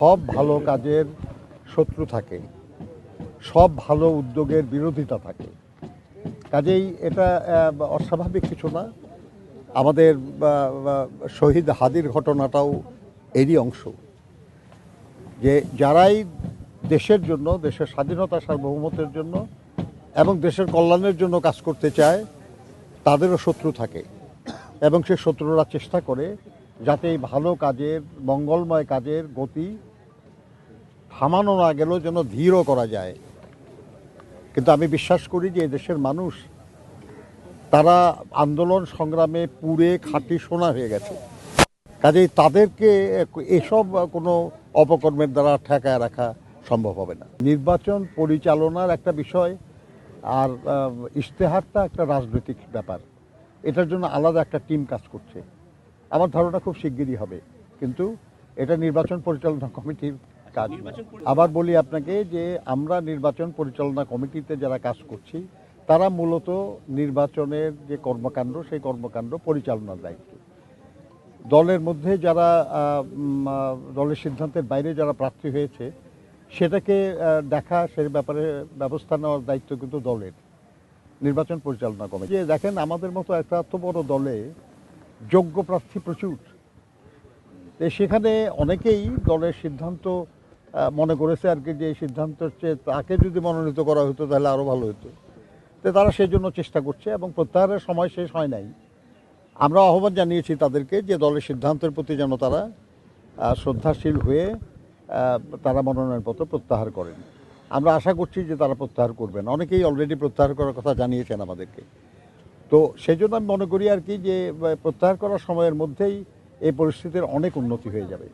সব ভালো কাজের শত্রু থাকে, সব ভালো উদ্যোগের বিরোধিতা থাকে। কাজেই এটা অস্বাভাবিক কিছু না। আমাদের শহীদ হাদির ঘটনাটাও এরই অংশ, যে যারাই দেশের জন্য, দেশের স্বাধীনতা সার্বভৌমত্বের জন্য এবং দেশের কল্যাণের জন্য কাজ করতে চায়, তাদেরও শত্রু থাকে এবং সে শত্রুরা চেষ্টা করে যাতে এই ভালো কাজের, মঙ্গলময় কাজের গতি থামানো না গেলেও যেন ধীরও করা যায়। কিন্তু আমি বিশ্বাস করি যে দেশের মানুষ তারা আন্দোলন সংগ্রামে পুড়ে খাঁটি সোনা হয়ে গেছে। কাজেই তাদেরকে এসব কোনো অপকর্মের দ্বারা ঠেকায় রাখা সম্ভব হবে না। নির্বাচন পরিচালনার একটা বিষয়, আর ইশতেহারটা একটা রাজনৈতিক ব্যাপার। এটার জন্য আলাদা একটা টিম কাজ করছে। আমার ধারণা খুব শিগগিরই হবে, কিন্তু এটা নির্বাচন পরিচালনা কমিটির কাজ। আবার বলি আপনাকে যে আমরা নির্বাচন পরিচালনা কমিটিতে যারা কাজ করছি তারা মূলত নির্বাচনের যে কর্মকাণ্ড, সেই কর্মকাণ্ড পরিচালনার দায়িত্ব। দলের মধ্যে যারা দলের সিদ্ধান্তের বাইরে যারা প্রার্থী হয়েছে সেটাকে দেখা, সে ব্যাপারে ব্যবস্থা নেওয়ার দায়িত্ব কিন্তু দলের, নির্বাচন পরিচালনা কমিটি। যে দেখেন, আমাদের মতো একটা এত বড় দলে যোগ্য প্রার্থী প্রচুর। সেখানে অনেকেই দলের সিদ্ধান্ত মনে করেছে আর কি, যে এই সিদ্ধান্তের চেয়ে তাকে যদি মনোনীত করা হতো তাহলে আরও ভালো হতো। তো তারা সেই জন্য চেষ্টা করছে এবং প্রত্যাহারের সময় শেষ হয় নাই। আমরা আহ্বান জানিয়েছি তাদেরকে যে দলের সিদ্ধান্তের প্রতি যেন তারা শ্রদ্ধাশীল হয়ে তারা মনোনয়নপত্র প্রত্যাহার করেন। আমরা আশা করছি যে তারা প্রত্যাহার করবেন। অনেকেই অলরেডি প্রত্যাহার করার কথা জানিয়েছেন আমাদেরকে। তো সেই জন্য আমি মনে করি আর কি, যে প্রত্যাহার করার সময়ের মধ্যেই এই পরিস্থিতির অনেক উন্নতি হয়ে যাবে।